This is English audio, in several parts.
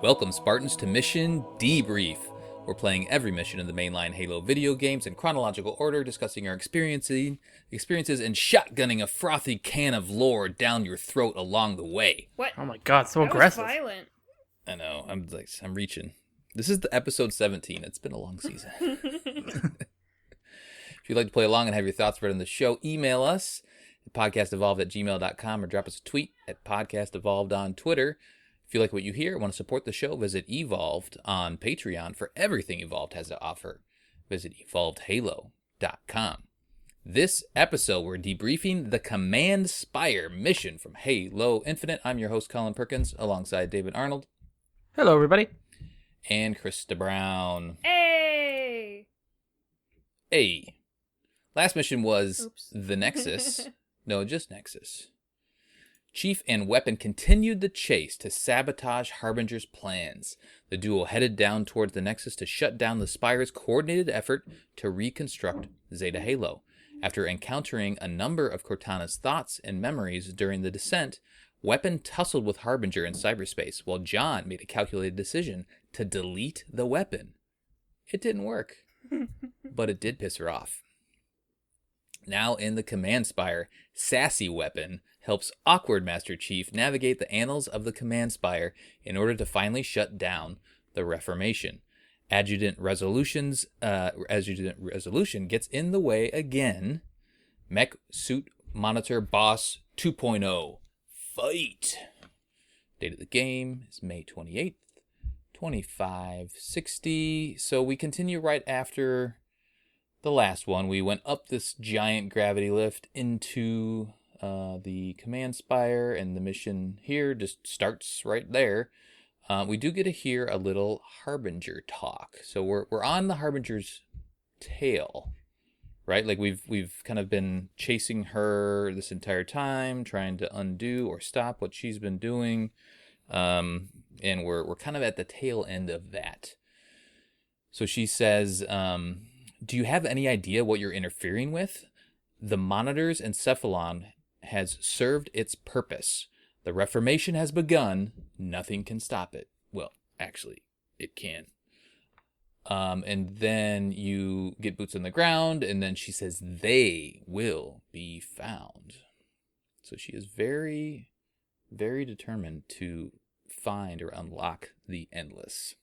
Welcome, Spartans, to Mission Debrief. We're playing every mission in the mainline Halo video games in chronological order, discussing our experiences, and shotgunning a frothy can of lore down your throat along the way. What? Oh my god, so That aggressive. was violent. I know, I'm reaching. This is the episode 17. It's been a long season. If you'd like to play along and have your thoughts read on the show, email us at podcastevolved@gmail.com or drop us a tweet at podcastevolved on Twitter. If you like what you hear, want to support the show, visit Evolved on Patreon for everything Evolved has to offer. Visit evolvedhalo.com. This episode, we're debriefing the Command Spire mission from Halo Infinite. I'm your host, Colin Perkins, alongside David Arnold. Hello, everybody. And Krista Brown. Hey! Hey. Last mission was Oops. the Nexus. No, just Nexus. Chief and Weapon continued the chase to sabotage Harbinger's plans. The duo headed down towards the Nexus to shut down the Spire's coordinated effort to reconstruct Zeta Halo. After encountering a number of Cortana's thoughts and memories during the descent, Weapon tussled with Harbinger in cyberspace, while John made a calculated decision to delete the weapon. It didn't work, but it did piss her off. Now in the Command Spire, Sassy Weapon helps awkward Master Chief navigate the annals of the Command Spire in order to finally shut down the Reformation. Adjutant Resolution gets in the way again. Mech Suit Monitor Boss 2.0. Fight! Date of the game is May 28th, 2560. So we continue right after the last one. We went up this giant gravity lift into the Command Spire, and the mission here just starts right there. We do get to hear a little Harbinger talk. So we're on the Harbinger's tail, right? Like we've kind of been chasing her this entire time, trying to undo or stop what she's been doing, and we're kind of at the tail end of that. So she says, "Do you have any idea what you're interfering with? The monitor's encephalon has served its purpose. The Reformation has begun. Nothing can stop it." Well, actually, it can. And then you get boots on the ground, and then she says, "They will be found." So she is very, very determined to find or unlock the Endless.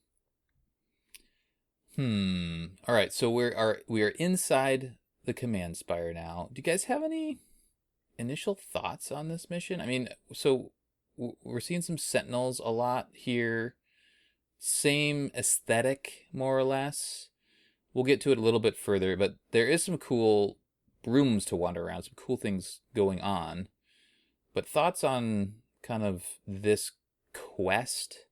All right, so we are inside the Command Spire now. Do you guys have any initial thoughts on this mission? I mean, so we're seeing some Sentinels a lot here. Same aesthetic, more or less. We'll get to it a little bit further, but there is some cool rooms to wander around, some cool things going on. But thoughts on kind of this quest?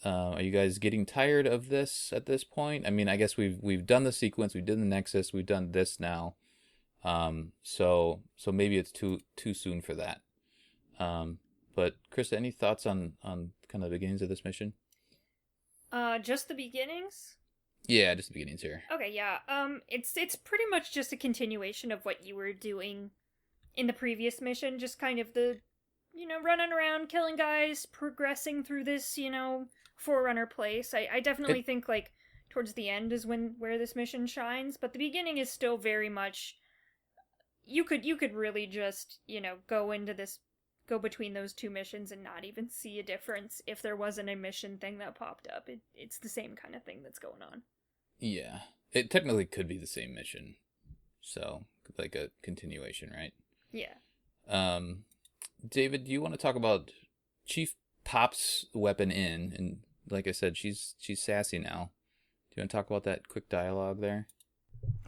Are you guys getting tired of this at this point? I mean, I guess we've done the sequence, we did the Nexus, we've done this now. So maybe it's too soon for that. But Krista, any thoughts on kind of the beginnings of this mission? Just the beginnings? Yeah, just the beginnings here. Okay, yeah. It's pretty much just a continuation of what you were doing in the previous mission, just kind of the, running around, killing guys, progressing through this, Forerunner place. I definitely think, like, towards the end is where this mission shines, but the beginning is still very much, you could really just, go between those two missions and not even see a difference if there wasn't a mission thing that popped up. It's the same kind of thing that's going on. Yeah. It technically could be the same mission. So, like a continuation, right? Yeah. David, do you want to talk about Chief pops the weapon in, and like I said, she's sassy now. Do you want to talk about that quick dialogue there?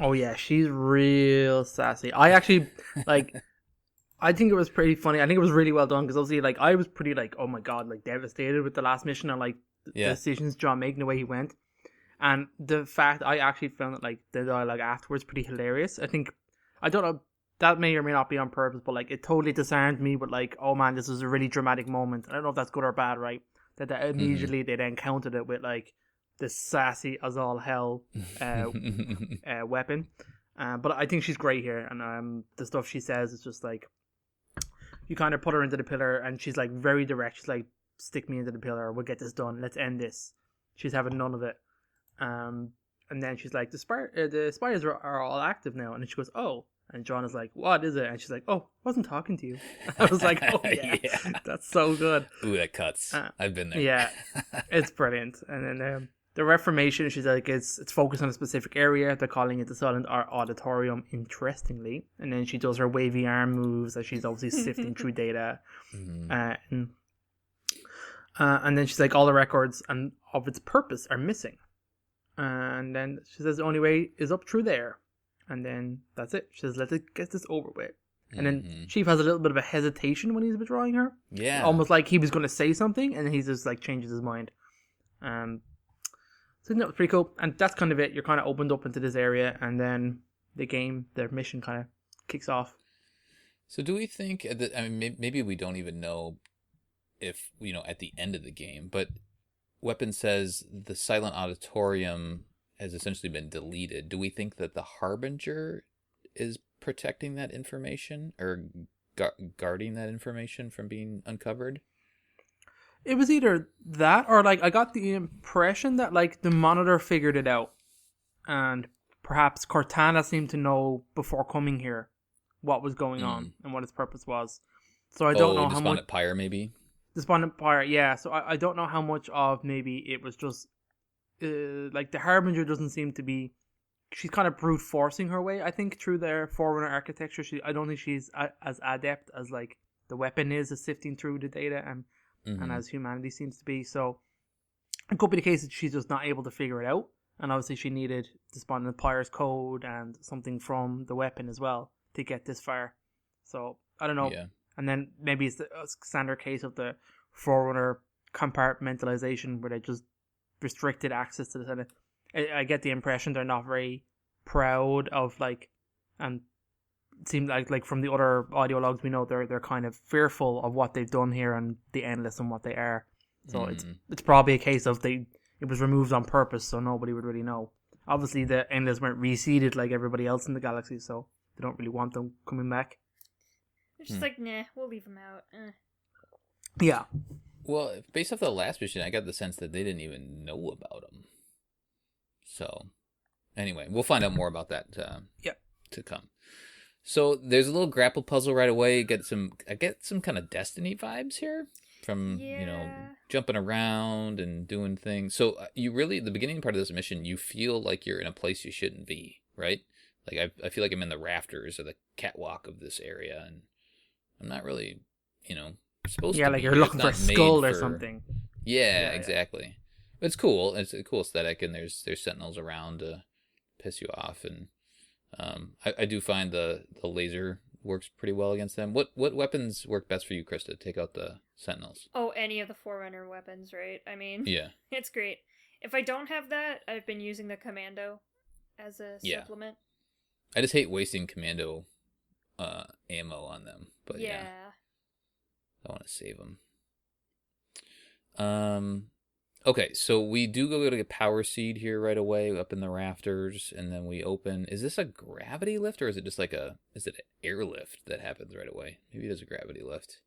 Oh yeah, she's real sassy. I actually, I think it was pretty funny. I think it was really well done, because obviously, I was pretty, oh my god, devastated with the last mission and, the decisions John made and the way he went. And the fact I actually found that, the dialogue afterwards pretty hilarious. I don't know, that may or may not be on purpose, but, it totally disarmed me with, oh man, this is a really dramatic moment. I don't know if that's good or bad, right? That immediately they then countered it with, this sassy as all hell weapon. But I think she's great here, and the stuff she says is just, you kind of put her into the pillar, and she's very direct. She's stick me into the pillar. We'll get this done. Let's end this. She's having none of it. And then she's like, the spires are all active now. And then she goes, oh. And John is like, what is it? And she's like, oh, I wasn't talking to you. I was like, oh, yeah. That's so good. Ooh, that cuts. I've been there. Yeah, it's brilliant. And then the Reformation, she's like, it's focused on a specific area. They're calling it the Silent Auditorium, interestingly. And then she does her wavy arm moves as she's obviously sifting through data. Mm-hmm. And then she's like, all the records and of its purpose are missing. And then she says the only way is up through there. And then that's it. She says, let's get this over with. And then Chief has a little bit of a hesitation when he's withdrawing her. Yeah. Almost like he was going to say something, and then he just like changes his mind. So that was pretty cool. And that's kind of it. You're kind of opened up into this area, and then their mission kind of kicks off. So do we think, I mean, maybe we don't even know if, at the end of the game, but Weapon says the Silent Auditorium has essentially been deleted. Do we think that the Harbinger is protecting that information or guarding that information from being uncovered? It was either that or like I got the impression that like the Monitor figured it out, and perhaps Cortana seemed to know before coming here what was going on and what its purpose was. So I don't know how much. Pyre, maybe. Despondent Pyre, yeah. So I don't know how much of maybe it was just like the Harbinger doesn't seem to be. She's kind of brute forcing her way, I think, through their Forerunner architecture. I don't think she's as adept as like the Weapon is at sifting through the data and as humanity seems to be. So it could be the case that she's just not able to figure it out. And obviously she needed Despondent Pyre's code and something from the Weapon as well to get this far. So I don't know. Yeah. And then maybe it's the standard case of the Forerunner compartmentalization where they just restricted access to the Senate. I get the impression they're not very proud of like, and it seemed like from the other audio logs we know they're kind of fearful of what they've done here and the Endless and what they are. So it's probably a case of it was removed on purpose so nobody would really know. Obviously the Endless weren't reseeded like everybody else in the galaxy, so they don't really want them coming back. It's just like, nah, we'll leave them out. Yeah. Well, based off the last mission, I got the sense that they didn't even know about them. So, anyway, we'll find out more about that to come. So, there's a little grapple puzzle right away. I get some kind of Destiny vibes here from, jumping around and doing things. So, you really, the beginning part of this mission, you feel like you're in a place you shouldn't be, right? Like, I feel like I'm in the rafters or the catwalk of this area, and I'm not really, supposed to be. Yeah, like you're looking for a skull or something. Yeah, exactly. It's cool. It's a cool aesthetic, and there's sentinels around to piss you off, and I do find the laser works pretty well against them. What weapons work best for you, Krista, to take out the sentinels? Oh, any of the Forerunner weapons, right? I mean, yeah, it's great. If I don't have that, I've been using the Commando as a supplement. I just hate wasting Commando ammo on them, but yeah, I want to save them. Okay, so we do go to a power seed here right away up in the rafters, and then we open. Is this a gravity lift, or is it just like is it an airlift that happens right away? Maybe it is a gravity lift.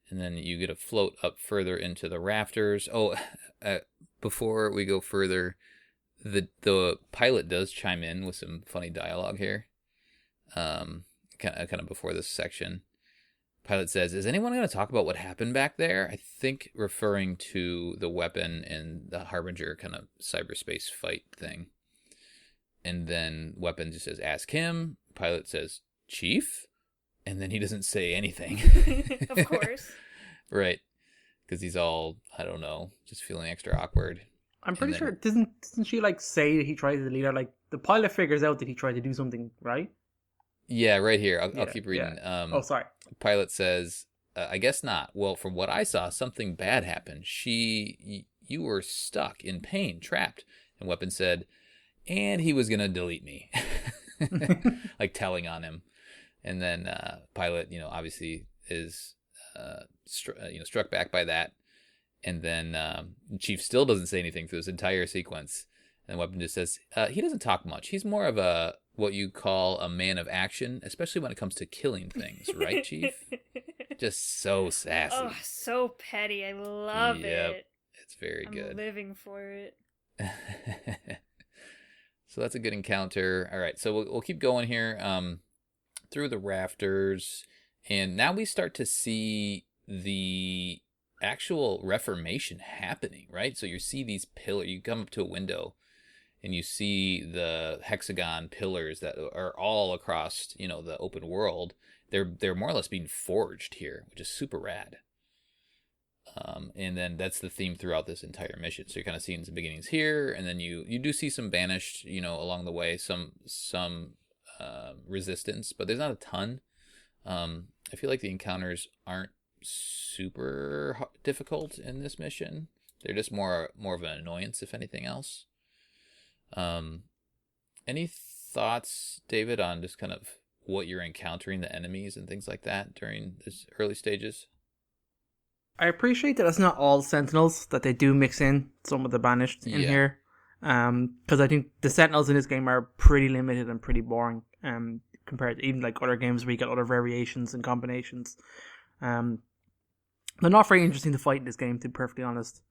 And then you get a float up further into the rafters. Oh, before we go further, the pilot does chime in with some funny dialogue here. Kind of before this section. Pilot says, is anyone going to talk about what happened back there? I think referring to the Weapon and the Harbinger kind of cyberspace fight thing. And then Weapon just says, ask him. Pilot says, Chief? And then he doesn't say anything. Of course. Right. Because he's all, I don't know, just feeling extra awkward. I'm pretty sure, doesn't she like say that he tried to lead her? Like, the pilot figures out that he tried to do something, right? Yeah, right here. I'll keep reading. Yeah. Sorry. Pilot says, I guess not. Well, from what I saw, something bad happened. You were stuck in pain, trapped. And Weapon said, and he was going to delete me. Like telling on him. And then Pilot, obviously is, struck back by that. And then Chief still doesn't say anything through this entire sequence. And Weapon just says, he doesn't talk much. He's more of what you call a man of action, especially when it comes to killing things, right, Chief? Just so sassy. Oh, so petty. I love it. It's very good. I'm living for it. So that's a good encounter. All right, so we'll keep going here through the rafters, and now we start to see the actual Reformation happening, right? So you see these pillars. You come up to a window, and you see the hexagon pillars that are all across, the open world. They're more or less being forged here, which is super rad. And then that's the theme throughout this entire mission. So you're kind of seeing some beginnings here, and then you do see some banished, along the way, some resistance, but there's not a ton. I feel like the encounters aren't super difficult in this mission. They're just more of an annoyance, if anything else. Any thoughts, David, on just kind of what you're encountering, the enemies and things like that during this early stages? I appreciate that it's not all Sentinels, that they do mix in some of the banished in here. Because I think the Sentinels in this game are pretty limited and pretty boring compared to even like other games where you get other variations and combinations. They're not very interesting to fight in this game, to be perfectly honest.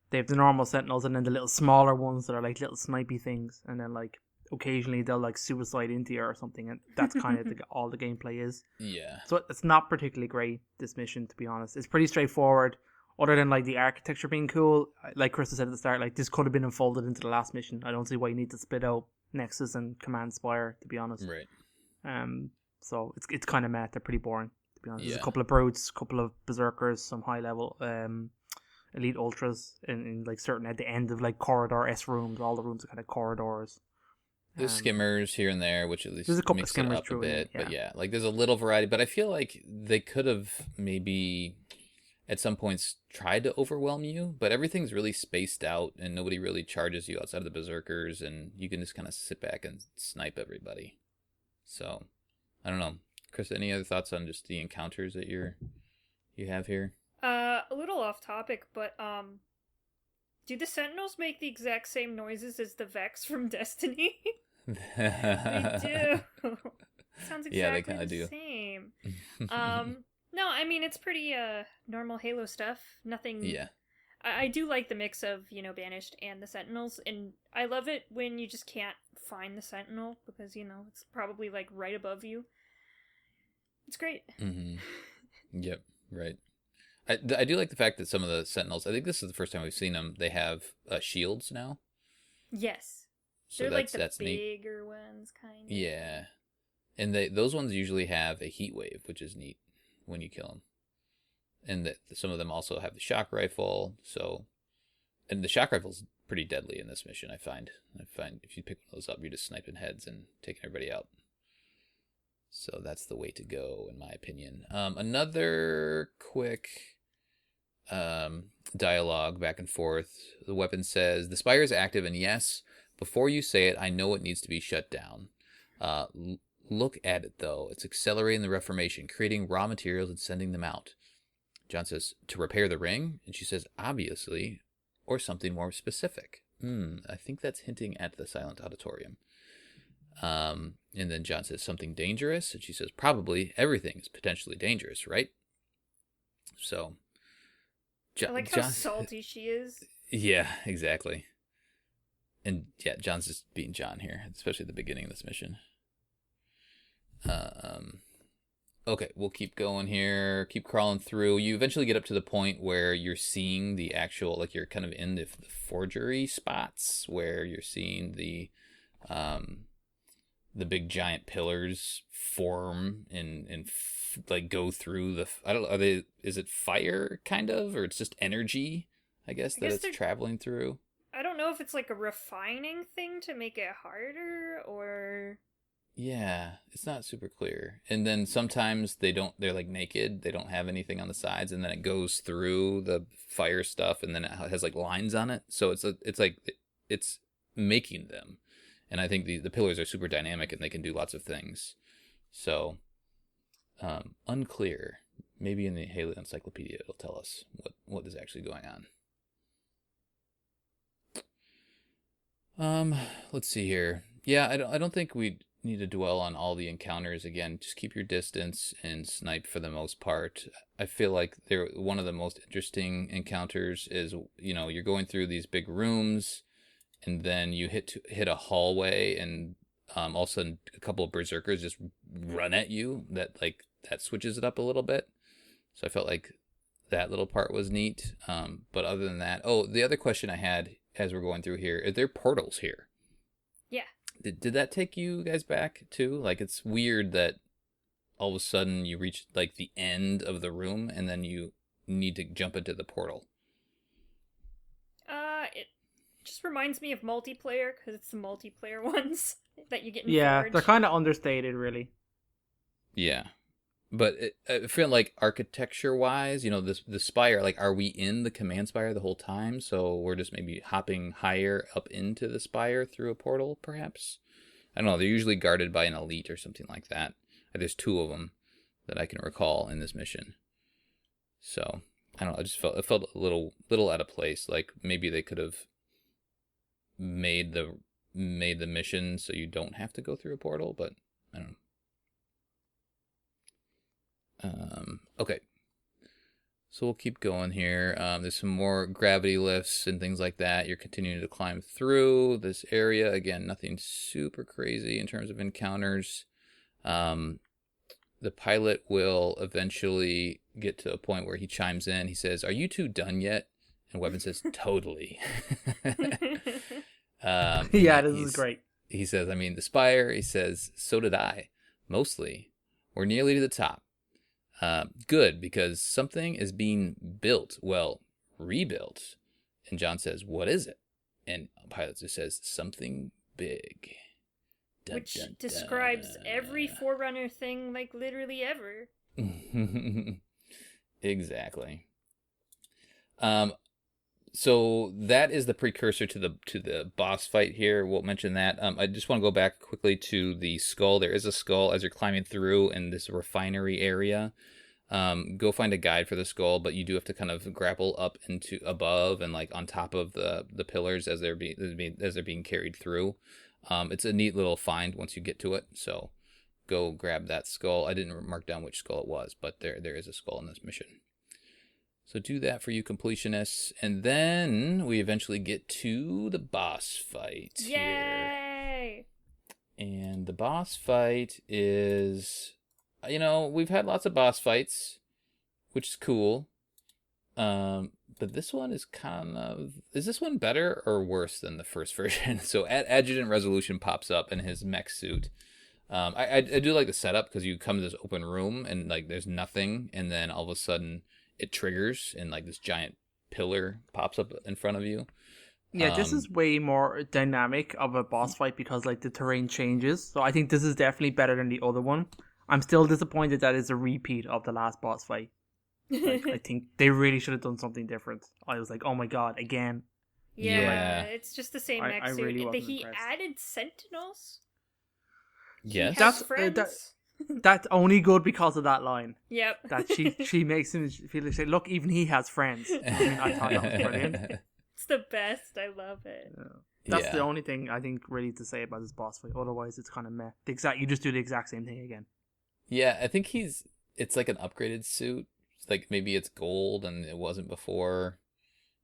They have the normal Sentinels and then the little smaller ones that are like little snipey things, and then like occasionally they'll like suicide into you or something, and that's kind of all the gameplay is. Yeah. So it's not particularly great, this mission, to be honest. It's pretty straightforward, other than like the architecture being cool. Like Krista said at the start, like this could have been unfolded into the last mission. I don't see why you need to split out Nexus and Command Spire, to be honest. Right. So it's kind of meh. They're pretty boring, to be honest. Yeah. There's a couple of brutes, a couple of berserkers, some high level elite ultras in like certain at the end of like corridor S rooms. All the rooms are kind of corridors. There's skimmers here and there, which at least there's a couple makes of skimmers it up a bit. Yeah. But yeah, like there's a little variety. But I feel like they could have maybe at some points tried to overwhelm you, but everything's really spaced out and nobody really charges you outside of the berserkers, and you can just kind of sit back and snipe everybody. So I don't know, Chris. Any other thoughts on just the encounters that you have here? A little off topic, but do the Sentinels make the exact same noises as the Vex from Destiny? They do. Sounds exactly the same. No, I mean it's pretty normal Halo stuff. Nothing. Yeah. I do like the mix of Banished and the Sentinels, and I love it when you just can't find the Sentinel because it's probably like right above you. It's great. Mm-hmm. Yep. Right. I do like the fact that some of the Sentinels, I think this is the first time we've seen them, they have shields now. Yes. So they're like the bigger neat. Ones, kind of. Yeah. And those ones usually have a heat wave, which is neat when you kill them. And some of them also have the shock rifle. And the shock rifle's pretty deadly in this mission, I find. If you pick one of those up, you're just sniping heads and taking everybody out. So that's the way to go, in my opinion. Another quick dialogue back and forth. The weapon says, "The Spire is active, and yes, before you say it, I know it needs to be shut down. Look at it, though. It's accelerating the Reformation, creating raw materials and sending them out." John says, "To repair the ring?" And she says, "Obviously, or something more specific." I think that's hinting at the Silent Auditorium. And then John says, "Something dangerous?" And she says, "Probably. Everything is potentially dangerous, right?" So, I like how salty she is. Yeah, exactly. And yeah, John's just being John here, especially at the beginning of this mission. Okay, we'll keep going here, keep crawling through. You eventually get up to the point where you're seeing the actual, like you're kind of in the forgery spots where you're seeing the big giant pillars form and like go through the, I don't know, is it fire kind of, or it's just energy, I guess it's traveling through? I don't know if it's like a refining thing to make it harder or... Yeah, it's not super clear. And then sometimes they're like naked, they don't have anything on the sides, and then it goes through the fire stuff, and then it has like lines on it. So it's making them. And I think the pillars are super dynamic and they can do lots of things. So, unclear. Maybe in the Halo Encyclopedia it'll tell us what is actually going on. Let's see here. Yeah, I don't think we need to dwell on all the encounters again. Just keep your distance and snipe for the most part. I feel like one of the most interesting encounters is, you're going through these big rooms, and then you hit a hallway, and all of a sudden a couple of berserkers just run at you. That switches it up a little bit. So I felt like that little part was neat. But other than that, the other question I had as we're going through here, are there portals here? Yeah. Did that take you guys back too? Like, it's weird that all of a sudden you reach like the end of the room and then you need to jump into the portal. It just reminds me of multiplayer, because it's the multiplayer ones that you get in Yeah, Forge. they're kind of understated, really. Yeah. But I feel like architecture-wise, the Spire, like, are we in the command Spire the whole time? So we're just maybe hopping higher up into the Spire through a portal, perhaps? I don't know. They're usually guarded by an elite or something like that. There's 2 of them that I can recall in this mission. So, I don't know. It felt a little out of place. Like, maybe they could have made the mission so you don't have to go through a portal, but I don't know. Okay, so we'll keep going here. There's some more gravity lifts and things like that. You're continuing to climb through this area. Again, nothing super crazy in terms of encounters. The pilot will eventually get to a point where he chimes in. He says, "Are you 2 done yet?" And Weapon says, "Totally." Yeah, this is great. He says, "I mean, the Spire," he says, "so did I. Mostly. We're nearly to the top. Good, because something is being built. Well, rebuilt." And John says, "What is it?" And Pilot just says, "Something big." Dun, which describes every Forerunner thing, like, literally ever. Exactly. So that is the precursor to the boss fight here. We'll mention that. I just want to go back quickly to the skull. There is a skull as you're climbing through in this refinery area. Go find a guide for the skull, but you do have to kind of grapple up into above and like on top of the pillars as they're being carried through. It's a neat little find once you get to it. So go grab that skull. I didn't mark down which skull it was, but there is a skull in this mission. So do that for you completionists, and then we eventually get to the boss fight. Yay! Here. And the boss fight is, we've had lots of boss fights, which is cool. But this one is is this one better or worse than the first version? So Adjutant Resolution pops up in his mech suit. I do like the setup, because you come to this open room and like there's nothing, and then all of a sudden it triggers and like this giant pillar pops up in front of you. Yeah, this is way more dynamic of a boss fight because like the terrain changes. So I think this is definitely better than the other one. I'm still disappointed that it's a repeat of the last boss fight. Like, I think they really should have done something different. I was like, oh my god, again. Yeah. It's just the same mech suit. Really he impressed. added sentinels? Yes. That's only good because of that line. Yep. That she makes him feel like, look, even he has friends. I thought that was brilliant. It's the best. I love it. Yeah. That's the only thing I think really to say about this boss fight. Otherwise, it's kind of meh. You just do the exact same thing again. Yeah, I think it's like an upgraded suit. Like maybe it's gold and it wasn't before.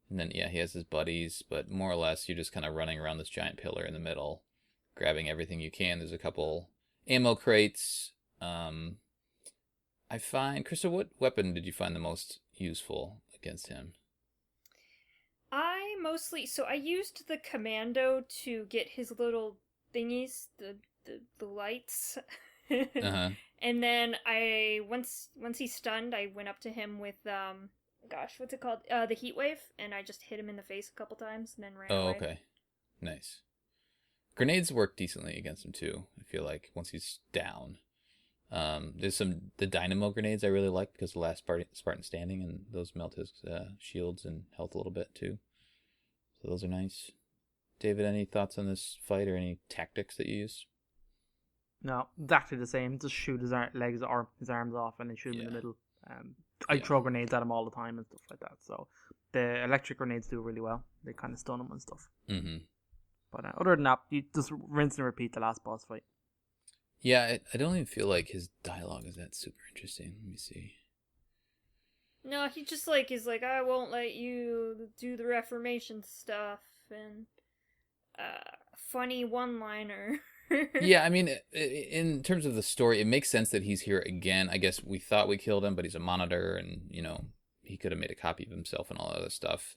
And then, he has his buddies, but more or less you're just kind of running around this giant pillar in the middle, grabbing everything you can. There's a couple ammo crates. I find, Krista, what weapon did you find the most useful against him? I used the commando to get his little thingies, the lights. Uh-huh. And then once he's stunned, I went up to him with what's it called? The heat wave, and I just hit him in the face a couple times and then ran away. Oh, okay. Nice. Grenades work decently against him too, I feel like, once he's down. There's the dynamo grenades I really like because the last Spartan standing, and those melt his shields and health a little bit too. So those are nice. David, any thoughts on this fight or any tactics that you use? No, exactly the same. Just shoot his legs or his arms off and then shoot him in the middle. I throw grenades at him all the time and stuff like that. So the electric grenades do really well. They kind of stun him and stuff. Mm-hmm. But other than that, you just rinse and repeat the last boss fight. Yeah, I don't even feel like his dialogue is that super interesting. Let me see. No, he just like is like, I won't let you do the Reformation stuff, and funny one-liner. Yeah, I mean, in terms of the story, it makes sense that he's here again. I guess we thought we killed him, but he's a monitor, and he could have made a copy of himself and all that other stuff.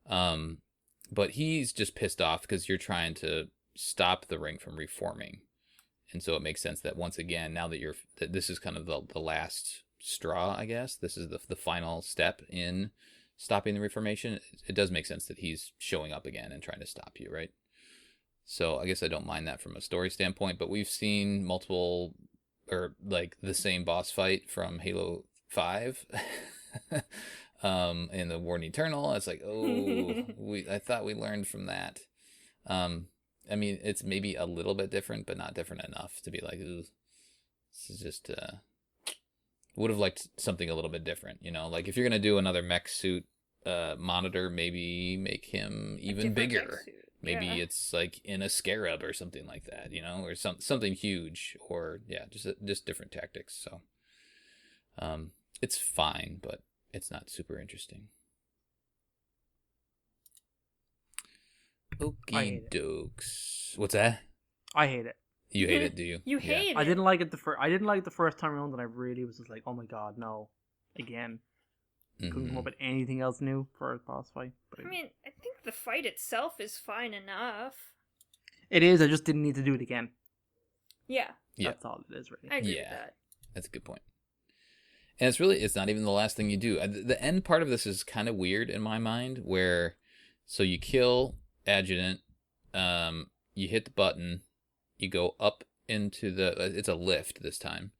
But he's just pissed off because you're trying to stop the ring from reforming, and so it makes sense that once again, now that this is kind of the last straw, I guess this is the final step in stopping the reformation. It does make sense that he's showing up again and trying to stop you, right? So I guess I don't mind that from a story standpoint, but we've seen multiple, or like the same boss fight from Halo 5 in the War in Eternal. It's like, I thought we learned from that. I mean, it's maybe a little bit different, but not different enough to be like, ooh, this is just, would have liked something a little bit different, like if you're going to do another mech suit monitor, maybe make him even bigger. Maybe it's like in a scarab or something like that, or something huge, or just different tactics. So, it's fine, but it's not super interesting. Okie dokes. What's that? I hate it. You hate it, do you? You hate it. I didn't like it the first time around, and I really was just like, oh my god, no, again. Couldn't come up with anything else new for a boss fight. But I mean, I think the fight itself is fine enough. It is. I just didn't need to do it again. Yeah. That's all it is, really. I agree with that. That's a good point. And it's not even the last thing you do. The end part of this is kind of weird in my mind, where so you kill Adjutant, you hit the button, you go up into it's a lift this time.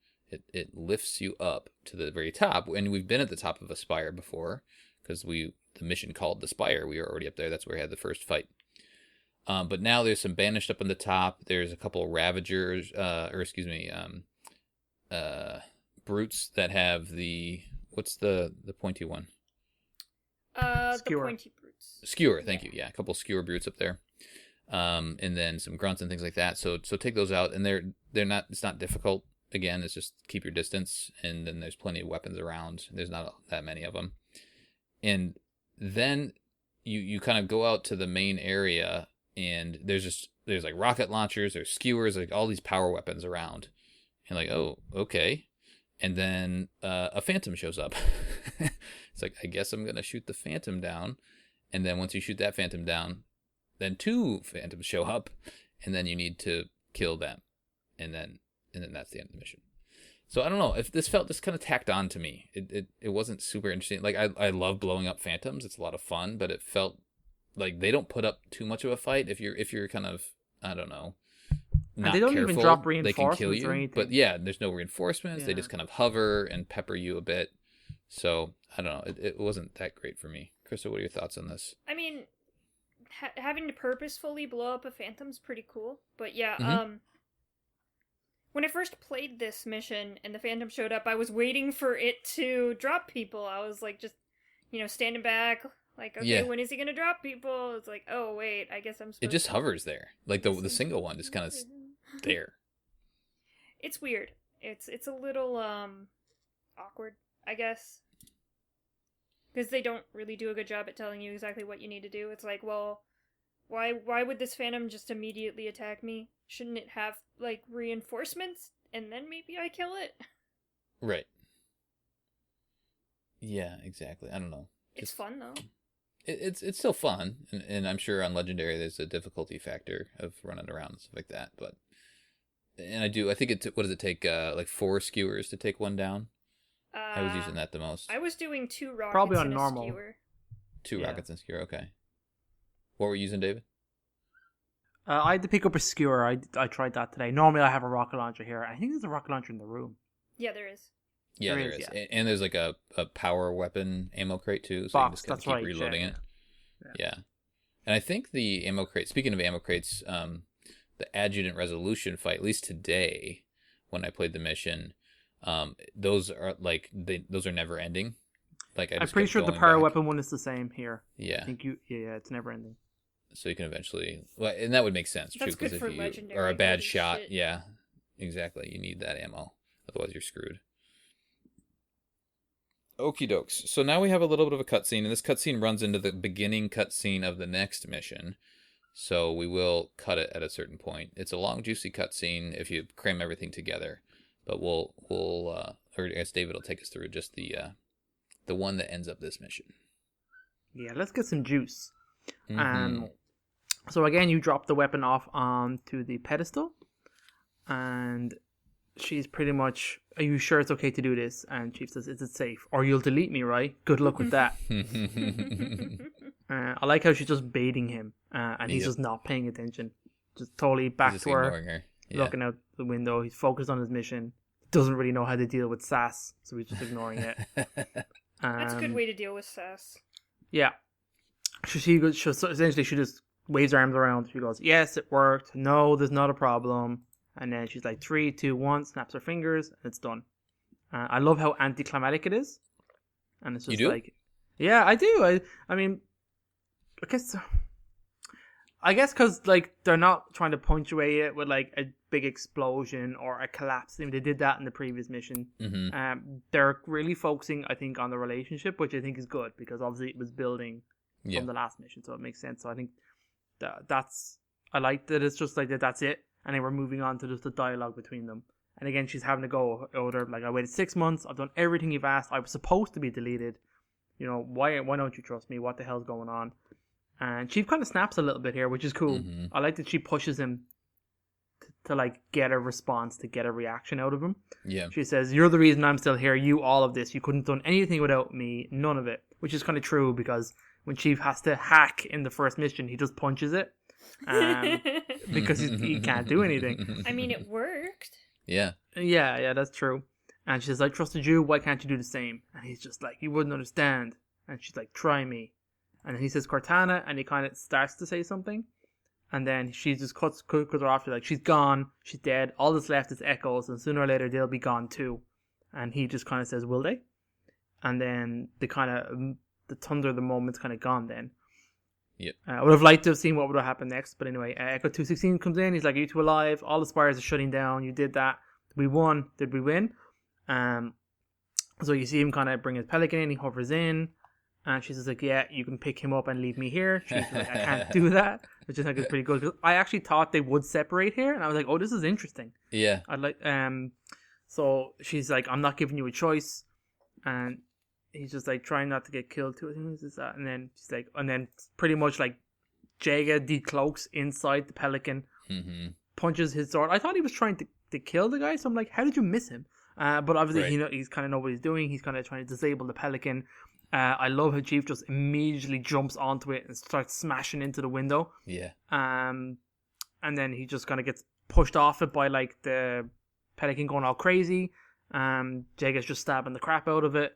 It lifts you up to the very top, and we've been at the top of a spire before because the mission called the Spire. We were already up there. That's where we had the first fight. But now there's some banished up on the top. There's a couple of Ravagers, brutes that have what's the pointy one? The pointy brutes. Skewer, thank you. Yeah, a couple of skewer brutes up there. And then some grunts and things like that. So take those out, and they're not. It's not difficult. Again, it's just keep your distance, and then there's plenty of weapons around. There's not that many of them. And then you kind of go out to the main area, and there's like rocket launchers, there's skewers, like all these power weapons around. And like, oh, okay. And then a phantom shows up. It's like, I guess I'm going to shoot the phantom down. And then once you shoot that phantom down, then 2 phantoms show up, and then you need to kill them. And then that's the end of the mission. So I don't know if this felt just kind of tacked on to me. It wasn't super interesting. Like I love blowing up phantoms. It's a lot of fun, but it felt like they don't put up too much of a fight if you're kind of, I don't know, not they don't careful, even drop they can kill reinforcements you. or anything. But yeah, there's no reinforcements. They just kind of hover and pepper you a bit. So I don't know. It wasn't that great for me. Krista, what are your thoughts on this? I mean, having to purposefully blow up a phantom's pretty cool. But yeah, when I first played this mission and the phantom showed up, I was waiting for it to drop people. I was like, just, standing back, like, okay, when is he gonna drop people? It's like, oh wait, I guess I'm supposed to. It just hovers there. Like the single one just kind of there. It's weird. It's a little awkward, I guess. Because they don't really do a good job at telling you exactly what you need to do. It's like, well, why would this phantom just immediately attack me? Shouldn't it have, like, reinforcements? And then maybe I kill it? Right. Yeah, exactly. I don't know. It's fun, though. It's still fun. And I'm sure on Legendary there's a difficulty factor of running around and stuff like that. But, and I think what does it take, like 4 skewers to take one down? I was using that the most. I was doing 2 rockets probably on and normal. a skewer. 2 rockets and skewer, okay. What were you using, David? I had to pick up a skewer. I tried that today. Normally I have a rocket launcher here. I think there's a rocket launcher in the room. Yeah, there is. Yeah, there is. Yeah. And there's like a power weapon ammo crate too, so Box, you just gotta keep reloading it. Yeah. And I think the ammo crate, speaking of ammo crates, the Adjutant Resolution fight, at least today, when I played the mission, those are those are never ending. Like I'm pretty sure the power weapon one is the same here. Yeah. I think it's never ending. So you can eventually, and that would make sense. That's too, good for Legendary. or a bad shot, shit. yeah. exactly. You need that ammo. Otherwise, you're screwed. Okie dokes. So now we have a little bit of a cutscene, and this cutscene runs into the beginning cutscene of the next mission. So we will cut it at a certain point. It's a long, juicy cutscene if you cram everything together. But we'll or I guess David will take us through just the one that ends up this mission. Yeah, let's get some juice. Mm-hmm. So again, you drop the weapon off onto the pedestal, and she's pretty much, are you sure it's okay to do this? And Chief says, is it safe? Or you'll delete me, right? Good luck with that. I like how she's just baiting him, and he's just not paying attention. Just totally back to her, looking out the window. He's focused on his mission. Doesn't really know how to deal with sass, so he's just ignoring it. That's a good way to deal with sass. Yeah. Essentially, she just waves her arms around. She goes, yes, it worked. No, there's not a problem. And then she's like, 3, 2, 1, snaps her fingers, and it's done. I love how anticlimactic it is. And it's just like, yeah, I do. I mean, I guess because like they're not trying to punctuate it with like a big explosion or a collapse. I mean, they did that in the previous mission. Mm-hmm. They're really focusing, I think, on the relationship, which I think is good because obviously it was building from the last mission, so it makes sense. So I think that's I like that it's just like that. That's it. And then we're moving on to just the dialogue between them. And again, she's having to go over, like, I waited 6 months. I've done everything you've asked. I was supposed to be deleted. You know, why don't you trust me? What the hell's going on? And she kind of snaps a little bit here, which is cool. Mm-hmm. I like that she pushes him to like, get a response, to get a reaction out of him. Yeah. She says, you're the reason I'm still here. You, all of this. You couldn't have done anything without me. None of it. Which is kind of true because when Chief has to hack in the first mission, he just punches it. Because he can't do anything. I mean, it worked. Yeah, that's true. And she says, I trusted you, why can't you do the same? And he's just like, you wouldn't understand. And she's like, try me. And then he says Cortana, and he kind of starts to say something. And then she just cuts her off. She's like, she's gone, she's dead, all that's left is echoes, and sooner or later they'll be gone too. And he just kind of says, will they? And then the thunder of the moment's kind of gone then. Yep. I would have liked to have seen what would have happened next, but anyway, Echo 216 comes in. He's like, "Are you two alive? All the spires are shutting down. You did that. We won. Did we win?" So you see him kind of bring his pelican in. He hovers in, and she's just like, "Yeah, you can pick him up and leave me here." She's like, "I can't do that," which I think is pretty good. 'Cause I actually thought they would separate here, and I was like, "Oh, this is interesting." Yeah. I'd like. So she's like, "I'm not giving you a choice," and he's just like trying not to get killed too. I think this is that. And then she's like, and then pretty much like Jaga decloaks inside the pelican, punches his sword. I thought he was trying to kill the guy, so I'm like, how did you miss him? But obviously he's kind of know what he's doing. He's kind of trying to disable the pelican. I love how Chief just immediately jumps onto it and starts smashing into the window. Yeah. And then he just kind of gets pushed off it by like the pelican going all crazy. Jaga's just stabbing the crap out of it.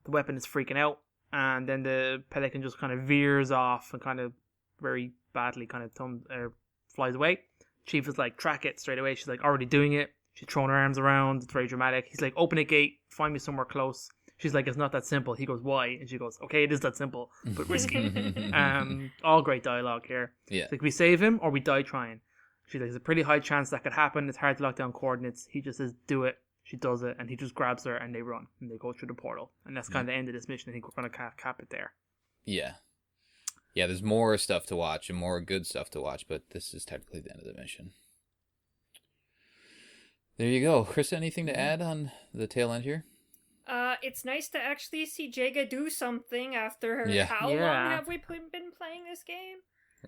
The weapon is freaking out, and then the pelican just kind of veers off and kind of very badly kind of flies away. Chief is like, track it straight away. She's like, already doing it. She's throwing her arms around. It's very dramatic. He's like, open a gate, find me somewhere close. She's like, it's not that simple. He goes, why? And she goes, okay, it is that simple, but risky. All great dialogue here. Yeah. It's like, we save him or we die trying. She's like, there's a pretty high chance that could happen. It's hard to lock down coordinates. He just says, do it. She does it, and he just grabs her, and they run, and they go through the portal. And that's kind of the end of this mission. I think we're going to cap it there. Yeah. Yeah, there's more stuff to watch, and more good stuff to watch, but this is technically the end of the mission. There you go. Chris, anything to add on the tail end here? It's nice to actually see Jaga do something after her. Yeah. How long have we been playing this game?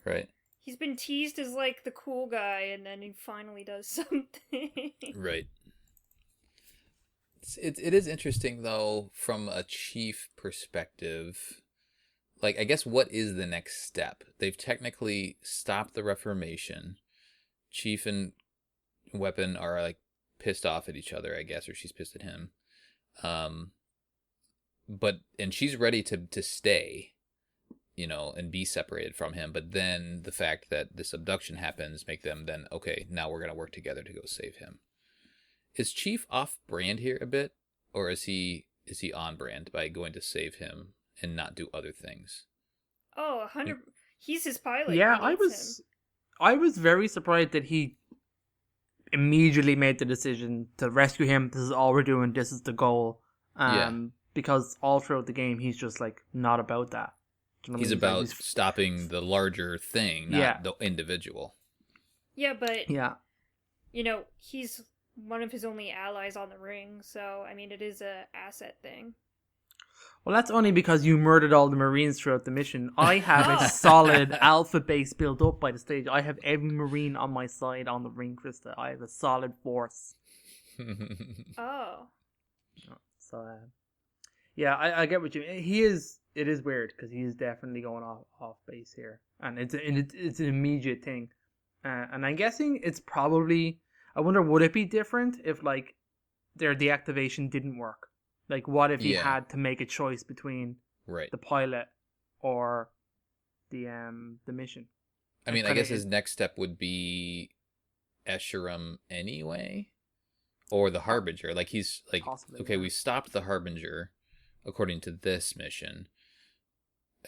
Right. He's been teased as, like, the cool guy, and then he finally does something. Right. It is interesting, though, from a Chief perspective. Like, I guess what is the next step? They've technically stopped the Reformation. Chief and Weapon are, like, pissed off at each other, I guess, or she's pissed at him. And she's ready to stay, you know, and be separated from him. But then the fact that this abduction happens make them then, okay, now we're going to work together to go save him. Is Chief off brand here a bit, or is he on brand by going to save him and not do other things? Oh, 100. He's his pilot. Yeah, I was very surprised that he immediately made the decision to rescue him. This is all we're doing. This is the goal. Because all throughout the game, he's just like not about that. Do you know what I He's mean? about Like, stopping the larger thing, not the individual. Yeah, but yeah, you know, he's one of his only allies on the ring, so I mean, it is a asset thing. well, that's only because you murdered all the Marines throughout the mission. I have a solid alpha base built up by the stage. I have every Marine on my side on the ring, Krista. I have a solid force. Oh. So, yeah, I get what you mean. He is. It is weird because he is definitely going off base here, and it's an immediate thing. And I'm guessing it's probably. I wonder, would it be different if like their deactivation didn't work? Like, what if he had to make a choice between the pilot or the mission? I mean, I guess his next step would be Escharum anyway, or the Harbinger. Like he's like, possibly, okay, we stopped the Harbinger according to this mission.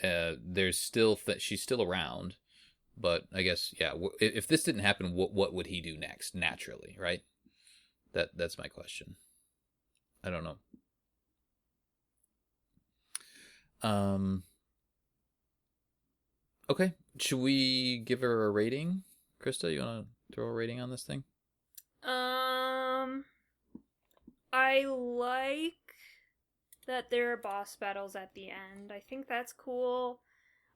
There's still she's still around, but I guess if this didn't happen, what would he do next? Naturally, right? That's my question. I don't know. Okay. Should we give her a rating? Krista, you want to throw a rating on this thing? I like that there are boss battles at the end. I think that's cool.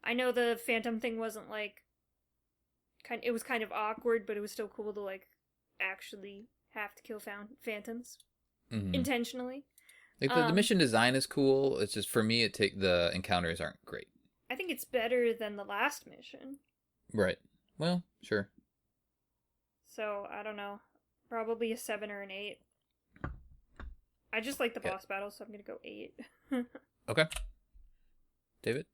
I know the Phantom thing wasn't like it was kind of awkward, but it was still cool to like actually have to kill phantoms intentionally. Like the mission design is cool. It's just for me, the encounters aren't great. I think it's better than the last mission. Right. Well, sure. So I don't know, probably a 7 or an 8. I just like the boss battles, so I'm gonna go 8. Okay. David?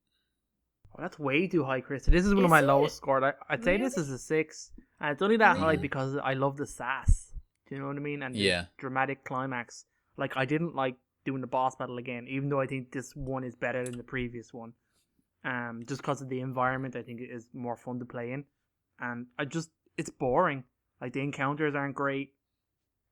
Oh, that's way too high, Chris. This is one of my lowest scored. I'd say this is a 6. And it's only that high because I love the sass. Do you know what I mean? And the dramatic climax. Like, I didn't like doing the boss battle again, even though I think this one is better than the previous one. Just because of the environment, I think it is more fun to play in. And it's boring. Like, the encounters aren't great.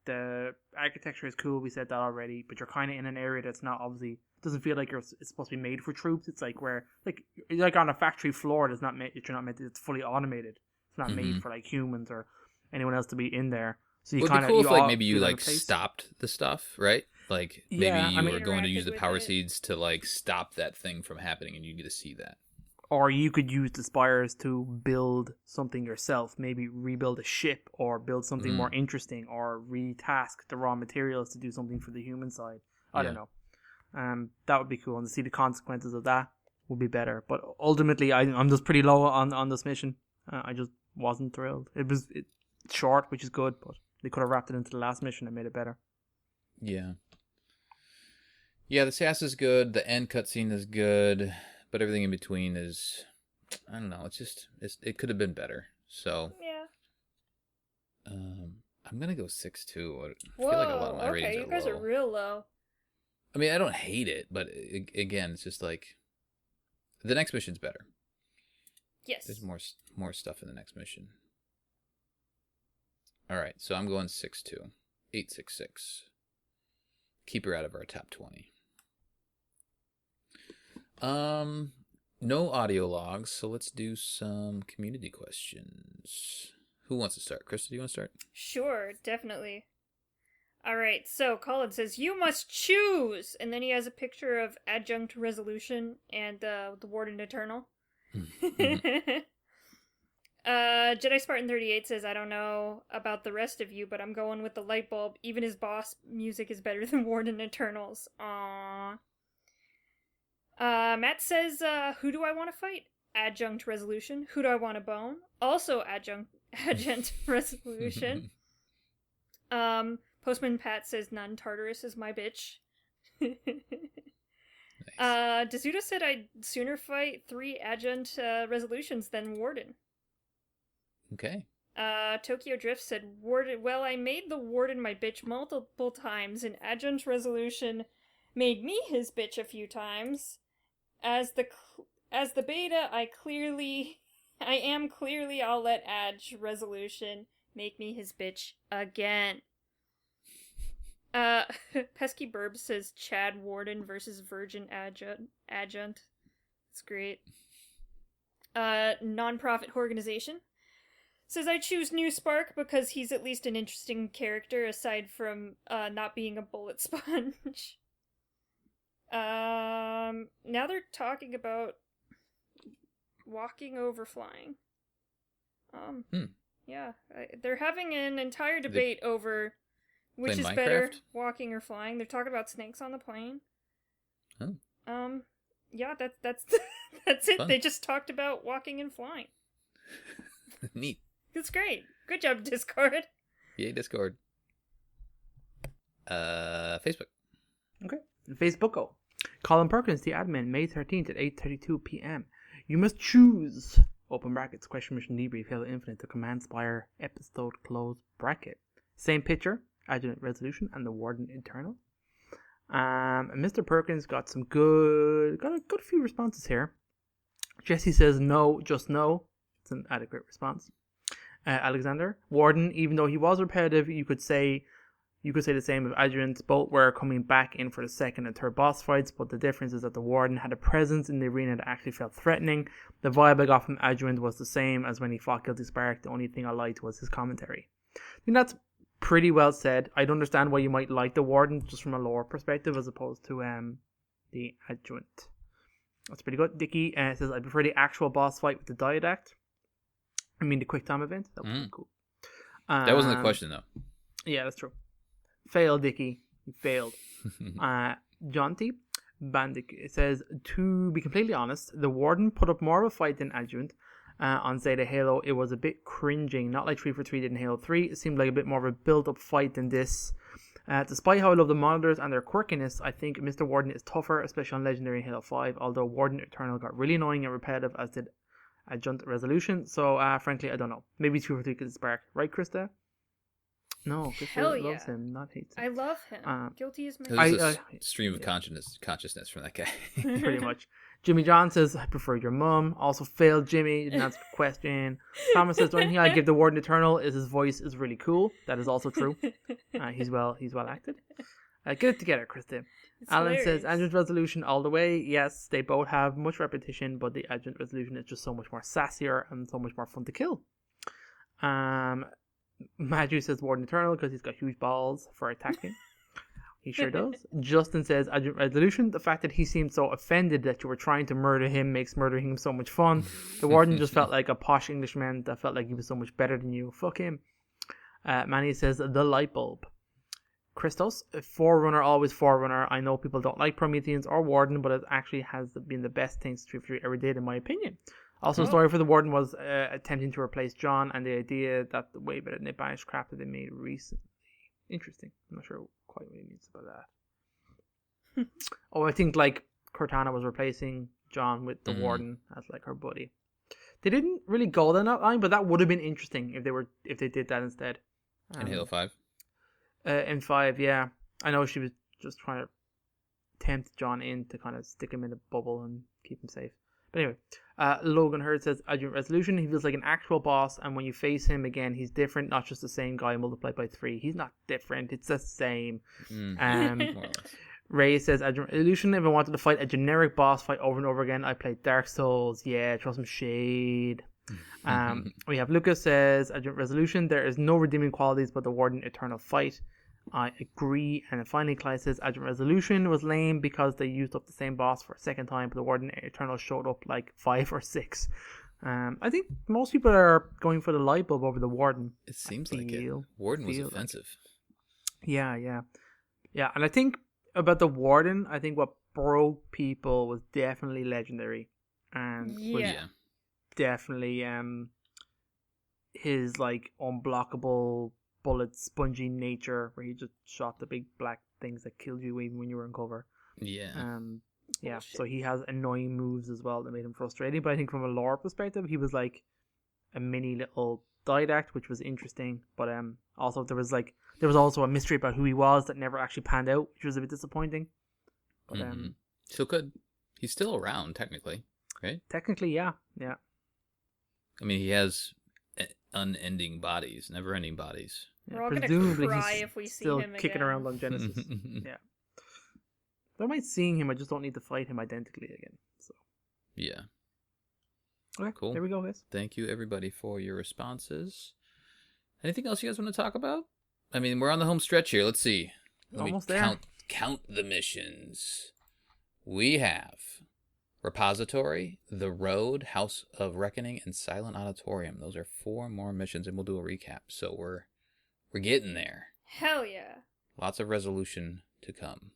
The architecture is cool, we said that already, but you're kind of in an area that's not obviously, doesn't feel like it's supposed to be made for troops. It's like where, like, you're like on a factory floor that's not made, it's fully automated. It's not made for like humans or anyone else to be in there. So you kind of, cool if like maybe you like stopped the stuff, right? Like maybe you were going to use the power seeds to like stop that thing from happening, and you get to see that. Or you could use the spires to build something yourself, maybe rebuild a ship or build something more interesting or retask the raw materials to do something for the human side. I don't know. That would be cool, and to see the consequences of that would be better. But ultimately, I'm just pretty low on this mission. I just wasn't thrilled. It's short, which is good, but they could have wrapped it into the last mission and made it better. Yeah. Yeah, the sass is good. The end cutscene is good. But everything in between is, I don't know, it could have been better. So, I'm going to go 6-2. I feel like a lot of my ratings are low. You guys are real low. I mean, I don't hate it, but again, it's just like, the next mission's better. Yes. There's more stuff in the next mission. All right, so I'm going 6-2. 866. Keep her out of our top 20. No audio logs, so let's do some community questions. Who wants to start? Krista, do you want to start? Sure, definitely. Alright, so Colin says, you must choose! And then he has a picture of Adjunct Resolution and the Warden Eternal. Jedi Spartan 38 says, I don't know about the rest of you, but I'm going with the light bulb. Even his boss music is better than Warden Eternal's. Aww. Matt says, who do I want to fight? Adjunct Resolution. Who do I want to bone? Also Adjunct Resolution. Postman Pat says, none. Tartarus is my bitch. Nice. Desuda said I'd sooner fight 3 Adjunct Resolutions than Warden. Okay. Tokyo Drift said, Warden. Well, I made the Warden my bitch multiple times, and Adjunct Resolution made me his bitch a few times. As the beta, I am clearly I'll let Adj Resolution Make me his bitch again. Pesky Burb says Chad Warden versus Virgin Adjunt. It's great. Non-profit organization says I choose New Spark because he's at least an interesting character aside from not being a bullet sponge. Now they're talking about walking over flying. Yeah, they're having an entire debate over which is better, walking or flying. They're talking about snakes on the plane. Oh. Yeah, that's that's it. Fun. They just talked about walking and flying. Neat. That's great. Good job, Discord. Yay, Discord. Facebook. Okay. Facebook. Colin Perkins, the admin, May 13th at 8:32 p.m. You must choose, open brackets, question mission debrief, Halo Infinite, the Command Spire episode close bracket. Same picture, adjunct resolution, and the Warden Eternal. And Mr. Perkins got a good few responses here. Jesse says no, just no. It's an adequate response. Alexander, Warden, even though he was repetitive, you could say the same of Adjutant. Both were coming back in for the second and third boss fights, but the difference is that the Warden had a presence in the arena that actually felt threatening. The vibe I got from Adjutant was the same as when he fought Guilty Spark. The only thing I liked was his commentary. I think that's pretty well said. I'd understand why you might like the Warden just from a lore perspective as opposed to the Adjutant. That's pretty good. Dickie says I prefer the actual boss fight with the Diadact. I mean the quick time event. That was cool. That wasn't the question though. Yeah, that's true. Failed, Dickie. You failed. John T. Bandic says, to be completely honest, the Warden put up more of a fight than Adjutant. On Zeta Halo, it was a bit cringing, not like 3 for 3 did in Halo 3. It seemed like a bit more of a built-up fight than this. Despite how I love the monitors and their quirkiness, I think Mr. Warden is tougher, especially on Legendary in Halo 5, although Warden Eternal got really annoying and repetitive, as did Adjunt Resolution. So, frankly, I don't know. Maybe 2 for 3 could spark. Right, Krista? No, Krista loves him, not hates him. I love him. Guilty as There's my a stream of consciousness from that guy. Pretty much. Jimmy John says, I prefer your mum. Also failed Jimmy. Didn't answer the question. Thomas says, the only thing I give the Warden Eternal is his voice is really cool. That is also true. He's well acted. Get it together, Krista. Alan says, Adjunt Resolution all the way. Yes, they both have much repetition, but the Adjunt Resolution is just so much more sassier and so much more fun to kill. Matthew says Warden Eternal because he's got huge balls for attacking. He sure does. Justin says Adjunt Resolution. The fact that he seemed so offended that you were trying to murder him makes murdering him so much fun. The Warden just felt like a posh Englishman that felt like he was so much better than you. Fuck him. Manny says the light bulb. Christos, Forerunner, always Forerunner. I know people don't like Prometheans or Warden, but it actually has been the best thing 3 for 3 ever did, in my opinion. Also, the story for the Warden was attempting to replace John, and the idea that the way better than the banished crap that they made recently. Interesting. I'm not sure quite what he means about that. I think like Cortana was replacing John with the Warden as like her buddy. They didn't really go down that line, but that would have been interesting if they did that instead. In Halo 5? In 5, yeah. I know she was just trying to tempt John in to kind of stick him in a bubble and keep him safe. But anyway, Logan Hurd says, Adjunt Resolution, he feels like an actual boss, and when you face him again, he's different, not just the same guy multiplied by 3. He's not different, it's the same. Ray says, Adjunt Resolution, if I wanted to fight a generic boss fight over and over again, I played Dark Souls. Yeah, throw some shade. We have Lucas says, Adjunt Resolution, there is no redeeming qualities but the Warden Eternal fight. I agree. And then finally, Clyde says Adjunt Resolution was lame because they used up the same boss for a second time, but the Warden Eternal showed up like 5 or 6. I think most people are going for the light bulb over the Warden. It seems like it. Warden was offensive. Yeah. And I think about the Warden, I think what broke people was definitely Legendary, and was definitely his like unblockable bullet spongy nature, where he just shot the big black things that killed you even when you were in cover. So he has annoying moves as well that made him frustrating, but I think from a lore perspective he was like a mini little Didact, which was interesting, but also there was also a mystery about who he was that never actually panned out, which was a bit disappointing. But still good. He's still around technically, right? Technically, yeah. I mean, he has unending bodies, never-ending bodies. We're all gonna cry if we see him kicking again. around on Genesis. Yeah. I don't mind seeing him. I just don't need to fight him identically again. So. Yeah. Okay, cool. There we go, guys. Thank you, everybody, for your responses. Anything else you guys want to talk about? I mean, we're on the home stretch here. Let's see. Almost there. Count the missions. We have Repository, The Road, House of Reckoning, and Silent Auditorium. Those are 4 more missions, and we'll do a recap. So we're getting there. Hell yeah. Lots of resolution to come.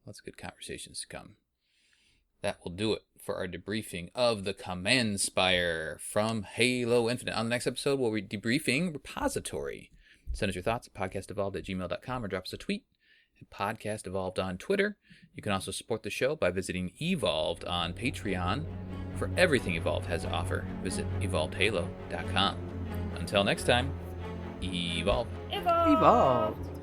Lots of good conversations to come. That will do it for our debriefing of the Command Spire from Halo Infinite. On the next episode, we'll be debriefing Repository. Send us your thoughts at podcastevolved@gmail.com or drop us a tweet at Podcast Evolved on Twitter. You can also support the show by visiting Evolved on Patreon. For everything Evolved has to offer, visit evolvedhalo.com. Until next time, Evolve. Evolve. Evolve.